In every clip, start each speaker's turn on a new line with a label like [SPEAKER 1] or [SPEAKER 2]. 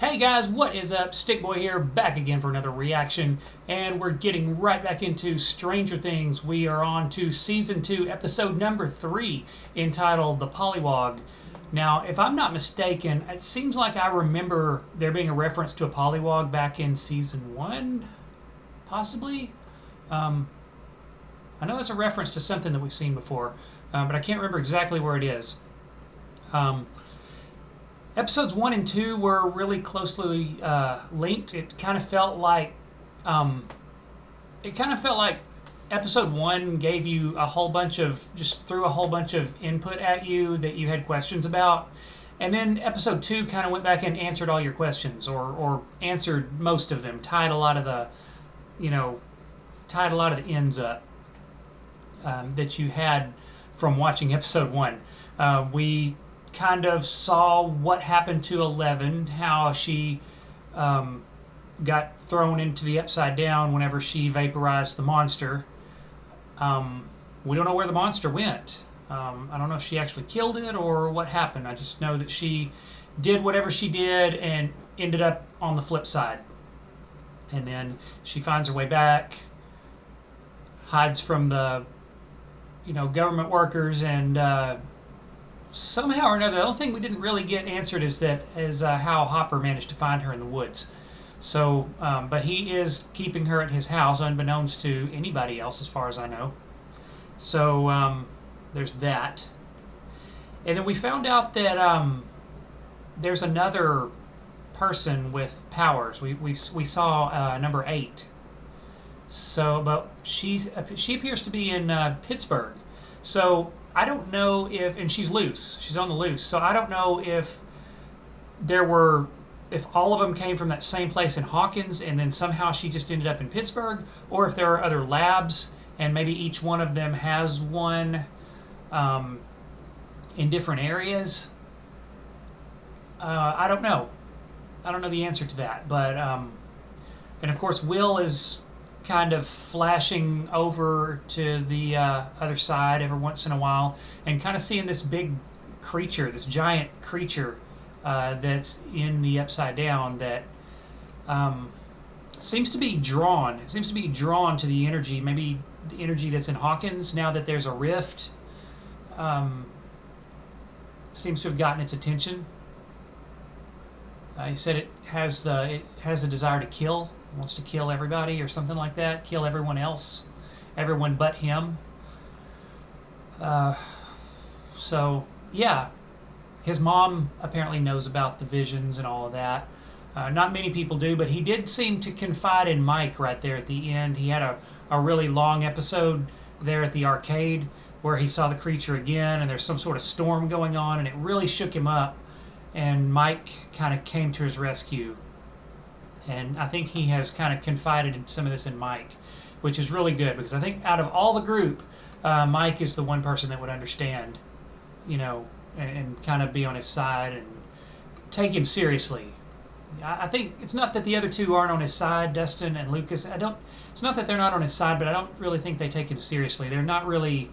[SPEAKER 1] Hey guys, what is up? Stickboy here, back again for another reaction, and we're getting right back into Stranger Things. We are on to Season 2, Episode number 3, entitled The Pollywog. Now, if I'm not mistaken, it seems like I remember there being a reference to a pollywog back in Season 1, possibly? I know it's a reference to something that we've seen before, but I can't remember exactly where it is. Episodes 1 and 2 were really closely linked. It kind of felt like episode 1 gave you a whole bunch of, just threw a whole bunch of input at you that you had questions about. And then episode 2 kind of went back and answered all your questions, or answered most of them, tied a lot of the ends up that you had from watching episode 1. We kind of saw what happened to 11, how she got thrown into the Upside Down whenever she vaporized the monster. We don't know where the monster went. I don't know if she actually killed it or what happened. I just know that she did whatever she did and ended up on the flip side. And then she finds her way back, hides from the government workers, and somehow or another, the only thing we didn't really get answered is how Hopper managed to find her in the woods. So, but he is keeping her at his house, unbeknownst to anybody else, as far as I know. So, there's that. And then we found out that there's another person with powers. We saw number 8. So, but she appears to be in Pittsburgh. So I don't know and she's loose. She's on the loose. So I don't know if all of them came from that same place in Hawkins and then somehow she just ended up in Pittsburgh, or if there are other labs and maybe each one of them has one in different areas. I don't know. I don't know the answer to that. But, and of course Will is kind of flashing over to the other side every once in a while and kind of seeing this big creature, this giant creature that's in the Upside Down that seems to be drawn to the energy, maybe the energy that's in Hawkins now that there's a rift. Seems to have gotten its attention. He said it has the desire to kill. Wants to kill everybody or something like that. Kill everyone else. Everyone but him. So, yeah. His mom apparently knows about the visions and all of that. Not many people do, but he did seem to confide in Mike right there at the end. He had a really long episode there at the arcade where he saw the creature again and there's some sort of storm going on and it really shook him up. And Mike kind of came to his rescue. And I think he has kind of confided in some of this in Mike, which is really good because I think out of all the group, Mike is the one person that would understand, and kind of be on his side and take him seriously. I think it's not that the other two aren't on his side, Dustin and Lucas. It's not that they're not on his side, but I don't really think they take him seriously. They're not really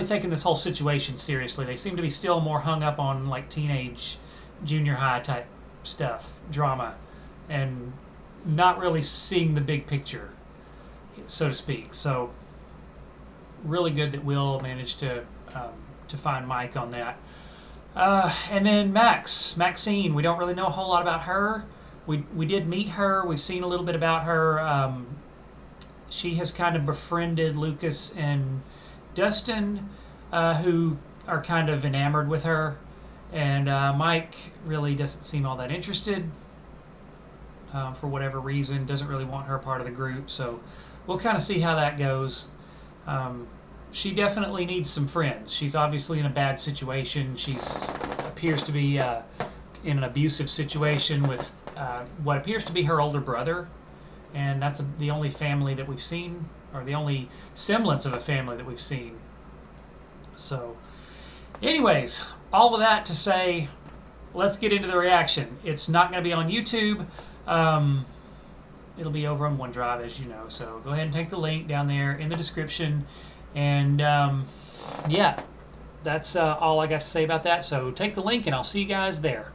[SPEAKER 1] taking this whole situation seriously. They seem to be still more hung up on like teenage, junior high type stuff, drama, and not really seeing the big picture, so to speak. So really good that Will managed to find Mike on that. And then Maxine, we don't really know a whole lot about her. We did meet her. We've seen a little bit about her. She has kind of befriended Lucas and Dustin, who are kind of enamored with her. And Mike really doesn't seem all that interested for whatever reason. Doesn't really want her part of the group. So we'll kind of see how that goes. She definitely needs some friends. She's obviously in a bad situation. She appears to be in an abusive situation with what appears to be her older brother. And that's the only family that we've seen, or the only semblance of a family that we've seen. So, anyways, all of that to say, let's get into the reaction. It's not going to be on YouTube. It'll be over on OneDrive, as you know. So go ahead and take the link down there in the description. And yeah, that's all I got to say about that. So take the link, and I'll see you guys there.